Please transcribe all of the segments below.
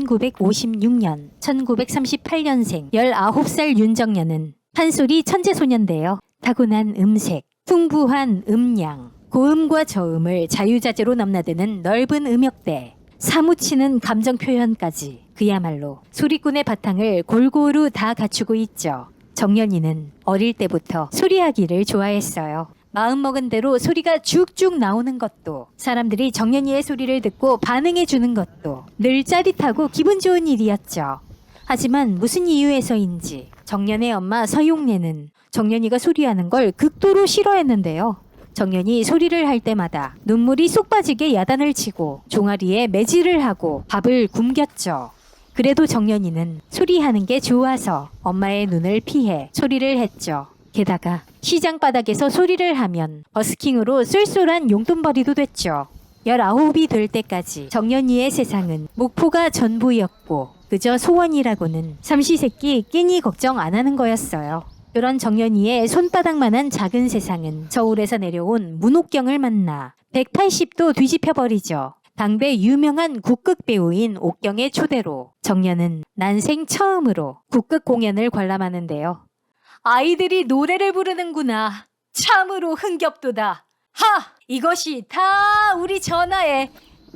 1956년 1938년생 19살 윤정연은 판소리 천재소년대요. 타고난 음색, 풍부한 음량, 고음과 저음을 자유자재로 넘나드는 넓은 음역대, 사무치는 감정 표현까지 그야말로 소리꾼의 바탕을 골고루 다 갖추고 있죠. 정연이는 어릴 때부터 소리하기를 좋아했어요. 마음먹은 대로 소리가 쭉쭉 나오는 것도, 사람들이 정연이의 소리를 듣고 반응해주는 것도 늘 짜릿하고 기분 좋은 일이었죠. 하지만 무슨 이유에서인지 정연의 엄마 서용래는 정연이가 소리하는 걸 극도로 싫어했는데요. 정연이 소리를 할 때마다 눈물이 쏙 빠지게 야단을 치고 종아리에 매질을 하고 밥을 굶겼죠. 그래도 정연이는 소리하는 게 좋아서 엄마의 눈을 피해 소리를 했죠. 게다가 시장 바닥에서 소리를 하면 버스킹으로 쏠쏠한 용돈벌이도 됐죠. 19이 될 때까지 정연이의 세상은 목포가 전부였고 그저 소원이라고는 삼시세끼 끼니 걱정 안 하는 거였어요. 그런 정연이의 손바닥만한 작은 세상은 서울에서 내려온 문옥경을 만나 180도 뒤집혀버리죠. 당대 유명한 국극 배우인 옥경의 초대로 정연은 난생 처음으로 국극 공연을 관람하는데요. 아이들이 노래를 부르는구나. 참으로 흥겹도다. 하! 이것이 다 우리 전하의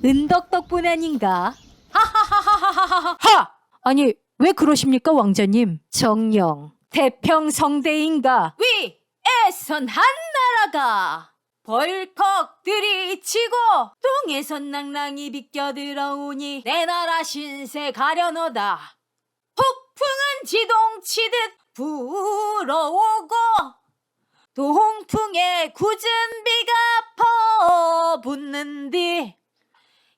은덕 덕분 아닌가? 하하하하하하! 하! 아니 왜 그러십니까 왕자님? 정녕 태평성대인가 위에선 한나라가 벌컥 들이치고 동에선 낭랑이 비껴들어오니 내 나라 신세 가려너다. 폭풍은 지동치듯 불어오고 동풍에 굳은 비가 퍼붓는디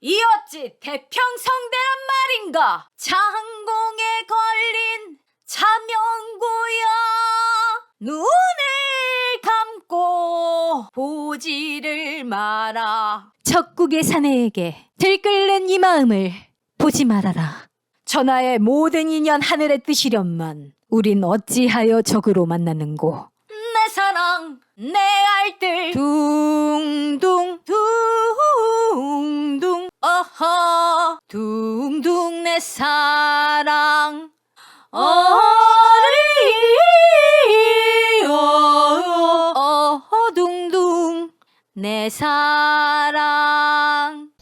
이 어찌 태평성대란 말인가. 장공에 걸린 자명고야 눈을 감고 보지를 마라. 적국의 사내에게 들끓는 이 마음을 보지 말아라. 전하의 모든 인연 하늘에 뜨시련만 우린 어찌하여 적으로 만나는고. 내 사랑 내 알들 둥둥 둥둥 어허 둥둥 내 사랑 어허 둥둥 내 사랑.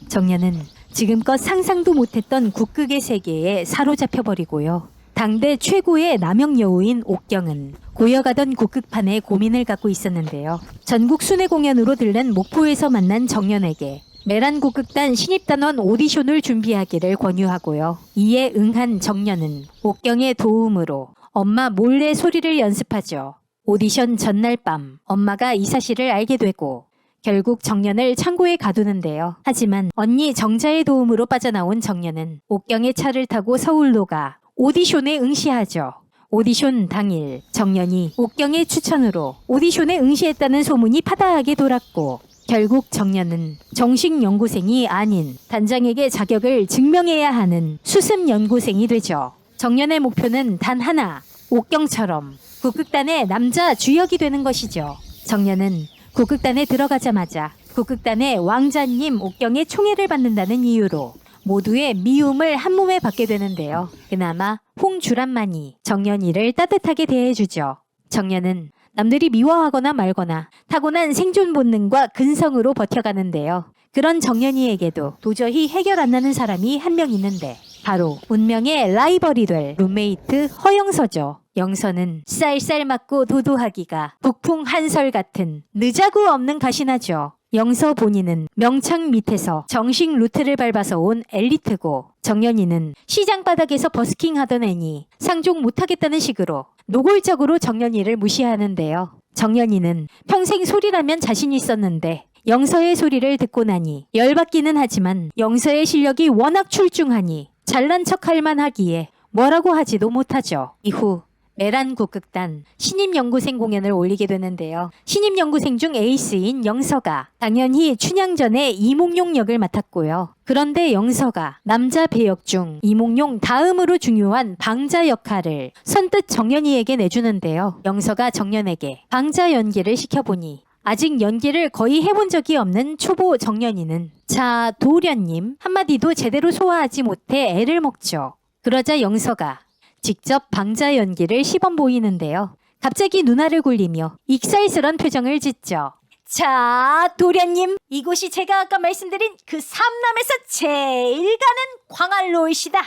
정연은 지금껏 상상도 못했던 국극의 세계에 사로잡혀버리고요. 당대 최고의 남영 여우인 옥경은 고여가던 국극판에 고민을 갖고 있었는데요. 전국 순회 공연으로 들른 목포에서 만난 정연에게 메란국극단 신입단원 오디션을 준비하기를 권유하고요. 이에 응한 정연은 옥경의 도움으로 엄마 몰래 소리를 연습하죠. 오디션 전날 밤 엄마가 이 사실을 알게 되고 결국 정연을 창고에 가두는데요. 하지만 언니 정자의 도움으로 빠져나온 정연은 옥경의 차를 타고 서울로 가 오디션에 응시하죠. 오디션 당일 정연이 옥경의 추천으로 오디션에 응시했다는 소문이 파다하게 돌았고 결국 정연은 정식 연구생이 아닌 단장에게 자격을 증명해야 하는 수습 연구생이 되죠. 정연의 목표는 단 하나, 옥경처럼 국극단의 남자 주역이 되는 것이죠. 정연은 국극단에 들어가자마자 국극단의 왕자님 옥경의 총애를 받는다는 이유로 모두의 미움을 한 몸에 받게 되는데요. 그나마 홍주란만이 정연이를 따뜻하게 대해주죠. 정연은 남들이 미워하거나 말거나 타고난 생존 본능과 근성으로 버텨가는데요. 그런 정연이에게도 도저히 해결 안 나는 사람이 한 명 있는데 바로 운명의 라이벌이 될 룸메이트 허영서죠. 영서는 쌀쌀 맞고 도도하기가 북풍 한설 같은 느자구 없는 가시나죠. 영서 본인은 명창 밑에서 정식 루트를 밟아서 온 엘리트고 정연이는 시장 바닥에서 버스킹 하던 애니 상종 못하겠다는 식으로 노골적으로 정연이를 무시하는데요. 정연이는 평생 소리라면 자신 있었는데 영서의 소리를 듣고 나니 열받기는 하지만 영서의 실력이 워낙 출중하니 잘난 척할 만하기에 뭐라고 하지도 못하죠. 이후 메란국극단 신입연구생 공연을 올리게 되는데요. 신입연구생 중 에이스인 영서가 당연히 춘향전의 이몽룡 역을 맡았고요. 그런데 영서가 남자 배역 중 이몽룡 다음으로 중요한 방자 역할을 선뜻 정연이에게 내주는데요. 영서가 정연에게 방자 연기를 시켜보니 아직 연기를 거의 해본 적이 없는 초보 정연이는 자, 도련님 한마디도 제대로 소화하지 못해 애를 먹죠. 그러자 영서가 직접 방자 연기를 시범 보이는데요. 갑자기 누나를 굴리며 익살스런 표정을 짓죠. 자, 도련님, 이곳이 제가 아까 말씀드린 그 삼남에서 제일 가는 광활로이시다.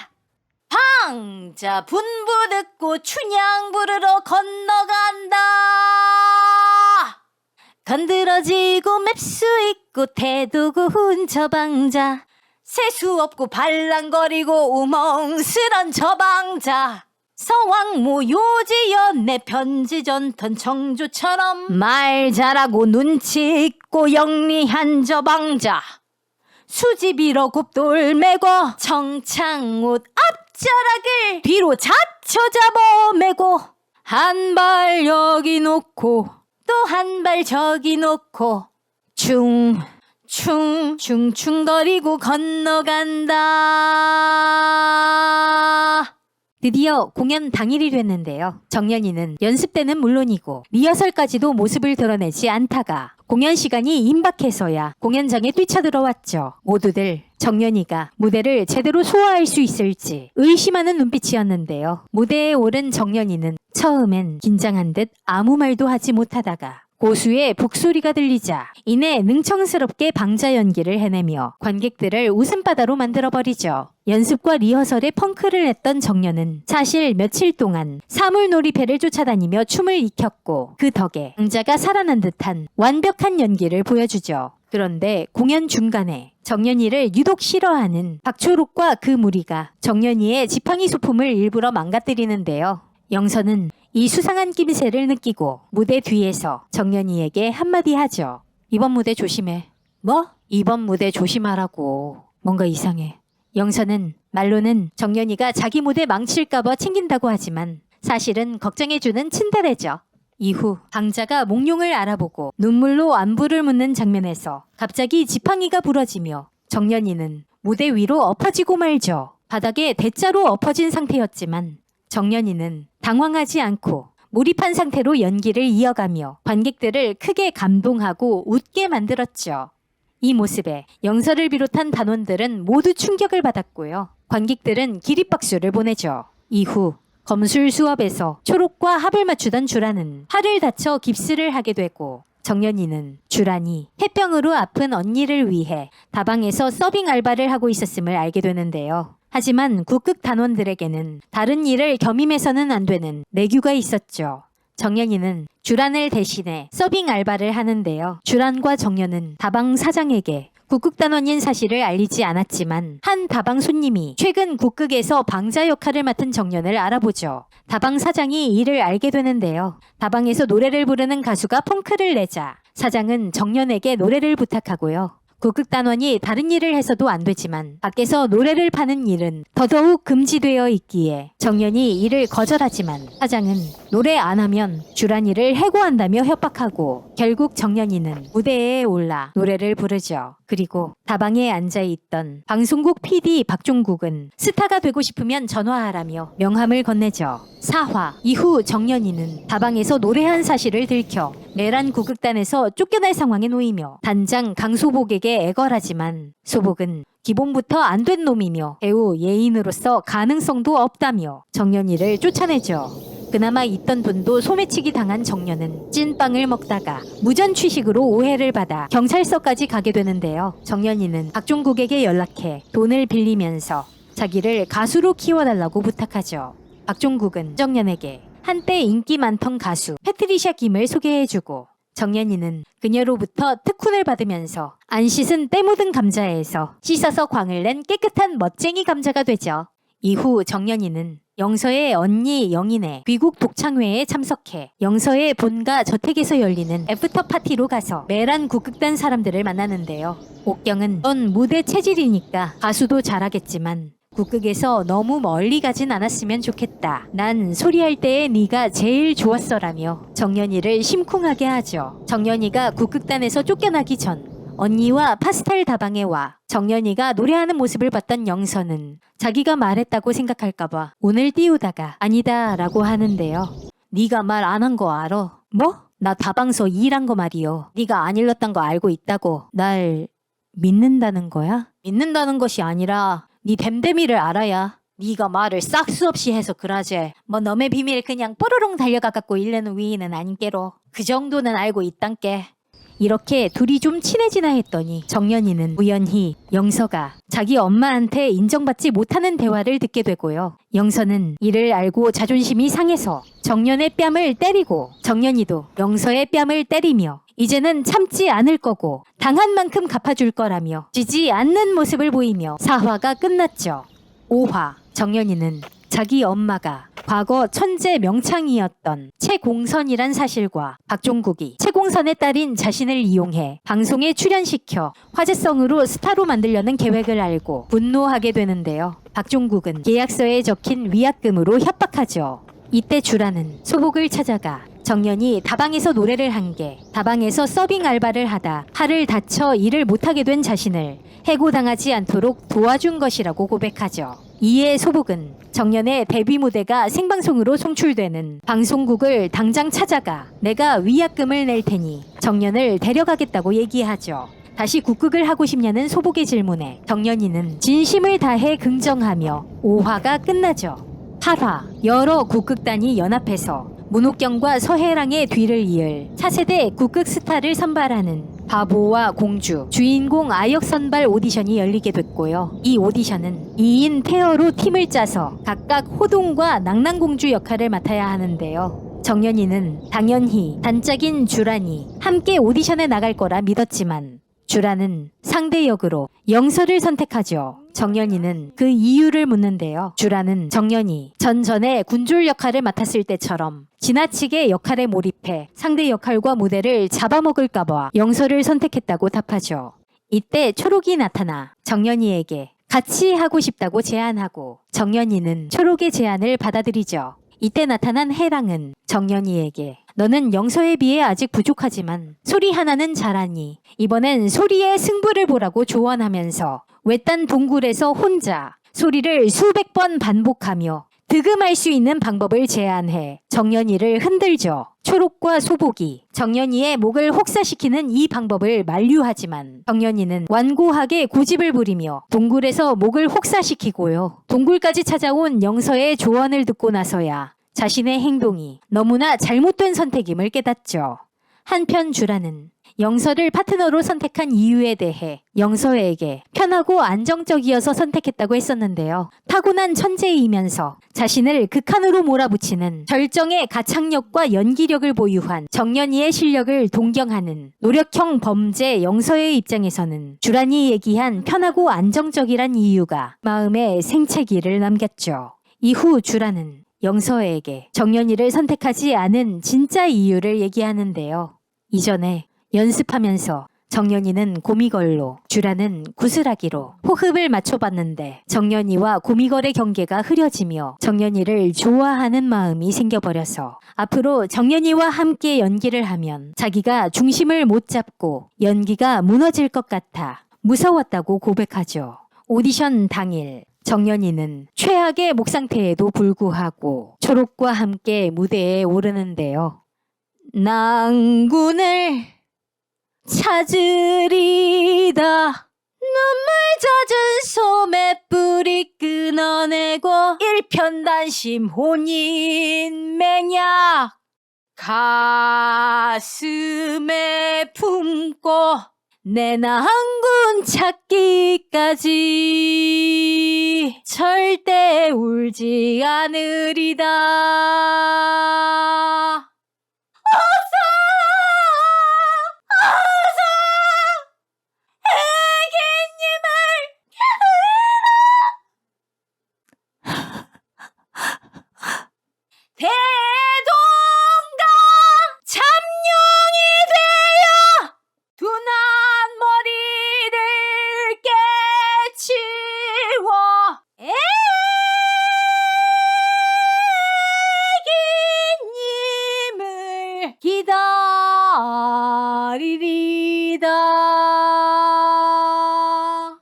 방자 분부 듣고 춘향 부르러 건너간다. 건드러지고 맵수 있고 태도 고운 저 방자, 세수 없고 발랑거리고 우멍스런 저 방자, 서왕모 요지연내 편지전턴 청주처럼 말 잘하고 눈치 있고 영리한 저 방자, 수지비러 곱돌 매고 청창옷 앞자락을 뒤로 자쳐 잡아 매고 한 발 여기 놓고 또 한 발 저기 놓고 충충거리고 건너간다. 드디어 공연 당일이 됐는데요. 정연이는 연습 때는 물론이고 리허설까지도 모습을 드러내지 않다가 공연 시간이 임박해서야 공연장에 뛰쳐들어왔죠. 모두들 정연이가 무대를 제대로 소화할 수 있을지 의심하는 눈빛이었는데요. 무대에 오른 정연이는 처음엔 긴장한 듯 아무 말도 하지 못하다가 고수의 북소리가 들리자 이내 능청스럽게 방자 연기를 해내며 관객들을 웃음바다로 만들어버리죠. 연습과 리허설에 펑크를 냈던 정연은 사실 며칠 동안 사물놀이패를 쫓아다니며 춤을 익혔고 그 덕에 방자가 살아난 듯한 완벽한 연기를 보여주죠. 그런데 공연 중간에 정연이를 유독 싫어하는 박초록과 그 무리가 정연이의 지팡이 소품을 일부러 망가뜨리는데요. 영서는 이 수상한 낌새를 느끼고 무대 뒤에서 정연이에게 한마디 하죠. 이번 무대 조심해. 뭐? 이번 무대 조심하라고. 뭔가 이상해. 영서는 말로는 정연이가 자기 무대 망칠까봐 챙긴다고 하지만 사실은 걱정해주는 츤데레죠. 이후 방자가 몽룡을 알아보고 눈물로 안부를 묻는 장면에서 갑자기 지팡이가 부러지며 정연이는 무대 위로 엎어지고 말죠. 바닥에 대자로 엎어진 상태였지만 정연이는 당황하지 않고 몰입한 상태로 연기를 이어가며 관객들을 크게 감동하고 웃게 만들었죠. 이 모습에 영서를 비롯한 단원들은 모두 충격을 받았고요. 관객들은 기립박수를 보내죠. 이후 검술 수업에서 초록과 합을 맞추던 주란은 팔을 다쳐 깁스를 하게 되고 정연이는 주란이 폐병으로 아픈 언니를 위해 다방에서 서빙 알바를 하고 있었음을 알게 되는데요. 하지만 국극 단원들에게는 다른 일을 겸임해서는 안 되는 내규가 있었죠. 정연이는 주란을 대신해 서빙 알바를 하는데요. 주란과 정연은 다방 사장에게 국극 단원인 사실을 알리지 않았지만 한 다방 손님이 최근 국극에서 방자 역할을 맡은 정연을 알아보죠. 다방 사장이 이를 알게 되는데요. 다방에서 노래를 부르는 가수가 펑크를 내자 사장은 정연에게 노래를 부탁하고요. 국극단원이 다른 일을 해서도 안 되지만 밖에서 노래를 파는 일은 더더욱 금지되어 있기에 정연이 이를 거절하지만 사장은 노래 안 하면 주란이를 해고한다며 협박하고 결국 정연이는 무대에 올라 노래를 부르죠. 그리고 다방에 앉아있던 방송국 PD 박종국은 스타가 되고 싶으면 전화하라며 명함을 건네죠. 4화 이후 정연이는 다방에서 노래한 사실을 들켜 내란 구극단에서 쫓겨날 상황에 놓이며 단장 강소복에게 애걸하지만 소복은 기본부터 안 된 놈이며 배우 예인으로서 가능성도 없다며 정연이를 쫓아내죠. 그나마 있던 돈도 소매치기 당한 정연은 찐빵을 먹다가 무전 취식으로 오해를 받아 경찰서까지 가게 되는데요. 정연이는 박종국에게 연락해 돈을 빌리면서 자기를 가수로 키워달라고 부탁하죠. 박종국은 정연에게 한때 인기 많던 가수 패트리샤 김을 소개해주고 정연이는 그녀로부터 특훈을 받으면서 안 씻은 때 묻은 감자에서 씻어서 광을 낸 깨끗한 멋쟁이 감자가 되죠. 이후 정연이는 영서의 언니 영인의 귀국 독창회에 참석해 영서의 본가 저택에서 열리는 애프터 파티로 가서 메란 국극단 사람들을 만나는데요. 옥경은 넌 무대 체질이니까 가수도 잘하겠지만 국극에서 너무 멀리 가진 않았으면 좋겠다. 난 소리할 때에 네가 제일 좋았어라며 정연이를 심쿵하게 하죠. 정연이가 국극단에서 쫓겨나기 전 언니와 파스텔 다방에 와 정연이가 노래하는 모습을 봤던 영서는 자기가 말했다고 생각할까봐 운을 띄우다가 아니다 라고 하는데요. 네가 말 안 한 거 알아? 뭐? 나 다방서 일한 거 말이요. 네가 안 일렀단 거 알고 있다고. 날 믿는다는 거야? 믿는다는 것이 아니라 네 댐댐이를 알아야 네가 말을 싹수 없이 해서 그러지. 뭐 너의 비밀 그냥 뽀로롱 달려가 갖고 일르는 위인은 아닌께로. 그 정도는 알고 있단께. 이렇게 둘이 좀 친해지나 했더니 정연이는 우연히 영서가 자기 엄마한테 인정받지 못하는 대화를 듣게 되고요. 영서는 이를 알고 자존심이 상해서 정연의 뺨을 때리고 정연이도 영서의 뺨을 때리며 이제는 참지 않을 거고 당한 만큼 갚아줄 거라며 지지 않는 모습을 보이며 4화가 끝났죠. 5화 정연이는 자기 엄마가 과거 천재 명창이었던 최공선이란 사실과 박종국이 최공선의 딸인 자신을 이용해 방송에 출연시켜 화제성으로 스타로 만들려는 계획을 알고 분노하게 되는데요. 박종국은 계약서에 적힌 위약금으로 협박하죠. 이때 주라는 소복을 찾아가 정연이 다방에서 노래를 한 게 다방에서 서빙 알바를 하다 팔을 다쳐 일을 못하게 된 자신을 해고당하지 않도록 도와준 것이라고 고백하죠. 이에 소복은 정연의 데뷔 무대가 생방송으로 송출되는 방송국을 당장 찾아가 내가 위약금을 낼 테니 정연을 데려가겠다고 얘기하죠. 다시 국극을 하고 싶냐는 소복의 질문에 정연이는 진심을 다해 긍정하며 5화가 끝나죠. 8화 여러 국극단이 연합해서 문옥경과 서해랑의 뒤를 이을 차세대 국극 스타를 선발하는 바보와 공주, 주인공 아역 선발 오디션이 열리게 됐고요. 이 오디션은 2인 페어로 팀을 짜서 각각 호동과 낭낭공주 역할을 맡아야 하는데요. 정연이는 당연히 단짝인 주란이 함께 오디션에 나갈 거라 믿었지만 주란은 상대 역으로 영서를 선택하죠. 정연이는 그 이유를 묻는데요. 주란은 정연이 전에 군졸 역할을 맡았을 때처럼 지나치게 역할에 몰입해 상대 역할과 무대를 잡아먹을까봐 영서를 선택했다고 답하죠. 이때 초록이 나타나 정연이에게 같이 하고 싶다고 제안하고 정연이는 초록의 제안을 받아들이죠. 이때 나타난 해랑은 정연이에게 너는 영서에 비해 아직 부족하지만 소리 하나는 잘하니 이번엔 소리의 승부를 보라고 조언하면서 외딴 동굴에서 혼자 소리를 수백 번 반복하며 득음할 수 있는 방법을 제안해 정연이를 흔들죠. 초록과 소복이 정연이의 목을 혹사시키는 이 방법을 만류하지만 정연이는 완고하게 고집을 부리며 동굴에서 목을 혹사시키고요. 동굴까지 찾아온 영서의 조언을 듣고 나서야 자신의 행동이 너무나 잘못된 선택임을 깨닫죠. 한편 주라는 영서를 파트너로 선택한 이유에 대해 영서에게 편하고 안정적이어서 선택했다고 했었는데요. 타고난 천재이면서 자신을 극한으로 몰아붙이는 절정의 가창력과 연기력을 보유한 정연이의 실력을 동경하는 노력형 범죄 영서의 입장에서는 주란이 얘기한 편하고 안정적이란 이유가 마음에 생채기를 남겼죠. 이후 주란은 영서에게 정연이를 선택하지 않은 진짜 이유를 얘기하는데요. 이전에 연습하면서 정연이는 고미걸로 주라는 구슬하기로 호흡을 맞춰봤는데 정연이와 고미걸의 경계가 흐려지며 정연이를 좋아하는 마음이 생겨버려서 앞으로 정연이와 함께 연기를 하면 자기가 중심을 못 잡고 연기가 무너질 것 같아 무서웠다고 고백하죠. 오디션 당일 정연이는 최악의 목 상태에도 불구하고 초록과 함께 무대에 오르는데요. 낭군을 찾으리다 눈물 젖은 소매 뿌리 끊어내고 일편단심 혼인 맹약 가슴에 품고 내 낭군 찾기까지 절대 울지 않으리다. 대동강 잠룡이 되어 둔한 머리를 깨치워 애기님을 기다리리다.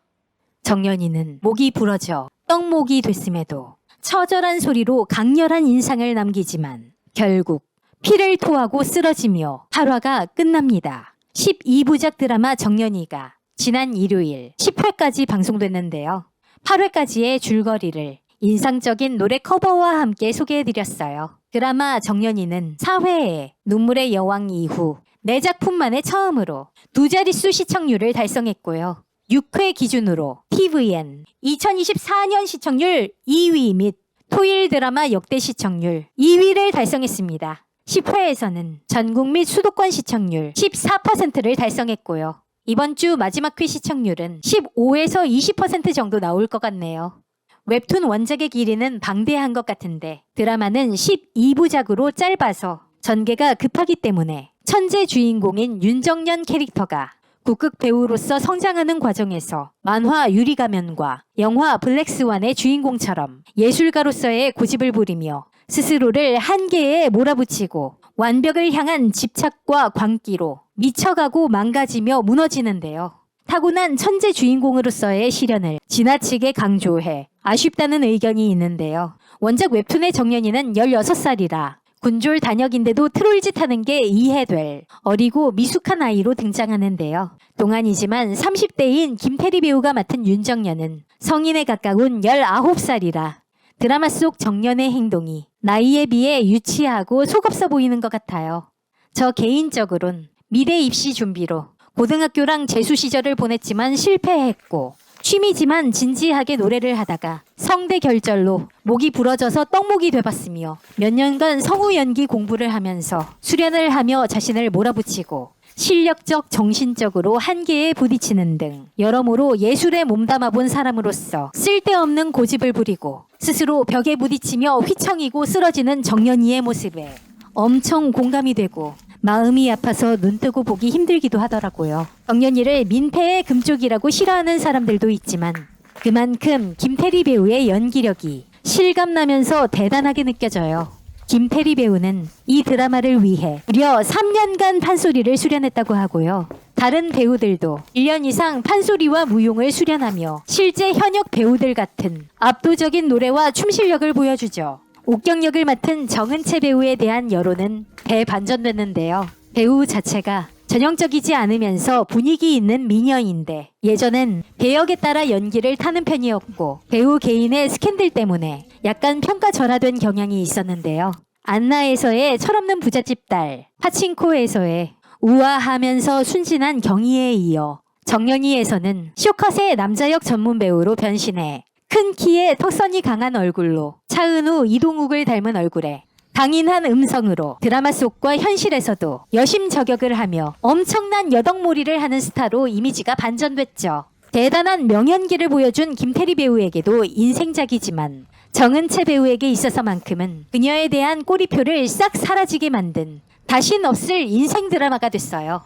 정연이는 목이 부러져 떡목이 됐음에도 처절한 소리로 강렬한 인상을 남기지만 결국 피를 토하고 쓰러지며 8화가 끝납니다. 12부작 드라마 정년이가 지난 일요일 10회까지 방송됐는데요. 8회까지의 줄거리를 인상적인 노래 커버와 함께 소개해드렸어요. 드라마 정년이는 4회에 눈물의 여왕 이후 4작품 만에 처음으로 2자릿수 시청률을 달성했고요. 6회 기준으로 TVN 2024년 시청률 2위 및 토일 드라마 역대 시청률 2위를 달성했습니다. 10회에서는 전국 및 수도권 시청률 14%를 달성했고요. 이번 주 마지막 회 시청률은 15에서 20% 정도 나올 것 같네요. 웹툰 원작의 길이는 방대한 것 같은데 드라마는 12부작으로 짧아서 전개가 급하기 때문에 천재 주인공인 윤정연 캐릭터가 국극 배우로서 성장하는 과정에서 만화 유리가면과 영화 블랙스완의 주인공처럼 예술가로서의 고집을 부리며 스스로를 한계에 몰아붙이고 완벽을 향한 집착과 광기로 미쳐가고 망가지며 무너지는데요. 타고난 천재 주인공으로서의 시련을 지나치게 강조해 아쉽다는 의견이 있는데요. 원작 웹툰의 정연이는 16살이라 군졸 단역인데도 트롤짓 하는 게 이해될 어리고 미숙한 아이로 등장하는데요. 동안이지만 30대인 김태리 배우가 맡은 윤정연은 성인에 가까운 19살이라 드라마 속 정연의 행동이 나이에 비해 유치하고 속없어 보이는 것 같아요. 저 개인적으론 미대 입시 준비로 고등학교랑 재수 시절을 보냈지만 실패했고 취미지만 진지하게 노래를 하다가 성대 결절로 목이 부러져서 떡목이 돼봤으며 몇 년간 성우 연기 공부를 하면서 수련을 하며 자신을 몰아붙이고 실력적, 정신적으로 한계에 부딪히는 등 여러모로 예술에 몸담아본 사람으로서 쓸데없는 고집을 부리고 스스로 벽에 부딪히며 휘청이고 쓰러지는 정연이의 모습에 엄청 공감이 되고 마음이 아파서 눈 뜨고 보기 힘들기도 하더라고요. 정연이를 민폐의 금쪽이라고 싫어하는 사람들도 있지만 그만큼 김태리 배우의 연기력이 실감나면서 대단하게 느껴져요. 김태리 배우는 이 드라마를 위해 무려 3년간 판소리를 수련했다고 하고요. 다른 배우들도 1년 이상 판소리와 무용을 수련하며 실제 현역 배우들 같은 압도적인 노래와 춤 실력을 보여주죠. 옥경 역을 맡은 정은채 배우에 대한 여론은 대반전됐는데요. 배우 자체가 전형적이지 않으면서 분위기 있는 미녀인데 예전엔 배역에 따라 연기를 타는 편이었고 배우 개인의 스캔들 때문에 약간 평가절하된 경향이 있었는데요. 안나에서의 철없는 부잣집 딸, 파친코에서의 우아하면서 순진한 경희에 이어 정연이에서는 쇼컷의 남자역 전문 배우로 변신해 큰 키에 턱선이 강한 얼굴로 차은우, 이동욱을 닮은 얼굴에 강인한 음성으로 드라마 속과 현실에서도 여심저격을 하며 엄청난 여덕몰이를 하는 스타로 이미지가 반전됐죠. 대단한 명연기를 보여준 김태리 배우에게도 인생작이지만 정은채 배우에게 있어서만큼은 그녀에 대한 꼬리표를 싹 사라지게 만든 다신 없을 인생 드라마가 됐어요.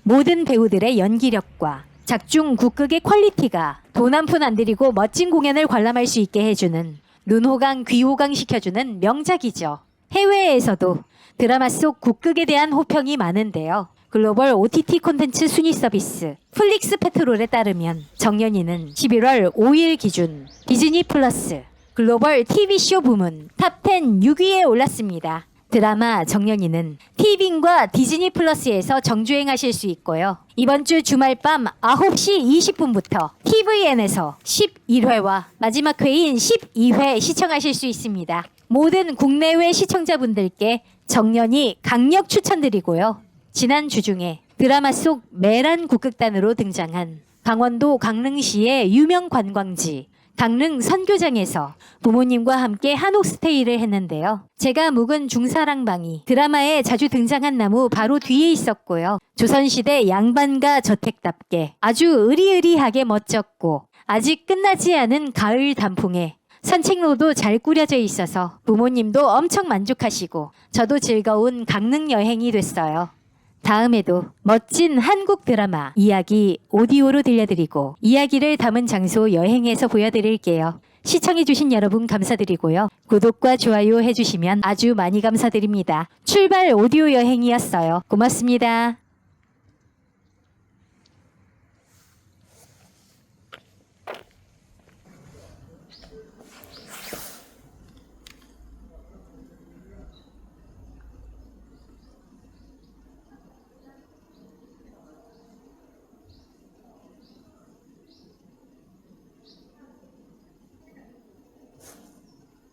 모든 배우들의 연기력과 작중 국극의 퀄리티가 돈 한 푼 안 들이고 멋진 공연을 관람할 수 있게 해주는 눈호강 귀호강 시켜주는 명작이죠. 해외에서도 드라마 속 국극에 대한 호평이 많은데요. 글로벌 OTT 콘텐츠 순위 서비스 플릭스 페트롤에 따르면 정연이는 11월 5일 기준 디즈니 플러스 글로벌 TV쇼 부문 탑10 6위에 올랐습니다. 드라마 정연이는 티빙과 디즈니 플러스에서 정주행하실 수 있고요. 이번 주 주말 밤 9시 20분부터 TVN에서 11회와 마지막 회인 12회 시청하실 수 있습니다. 모든 국내외 시청자분들께 정연이 강력 추천드리고요. 지난 주 중에 드라마 속 메란 국극단으로 등장한 강원도 강릉시의 유명 관광지 강릉 선교장에서 부모님과 함께 한옥 스테이를 했는데요. 제가 묵은 중사랑방이 드라마에 자주 등장한 나무 바로 뒤에 있었고요. 조선시대 양반가 저택답게 아주 으리으리하게 멋졌고 아직 끝나지 않은 가을 단풍에 산책로도 잘 꾸려져 있어서 부모님도 엄청 만족하시고 저도 즐거운 강릉 여행이 됐어요. 다음에도 멋진 한국 드라마 이야기 오디오로 들려드리고 이야기를 담은 장소 여행에서 보여드릴게요. 시청해주신 여러분 감사드리고요. 구독과 좋아요 해주시면 아주 많이 감사드립니다. 출발 오디오 여행이었어요. 고맙습니다.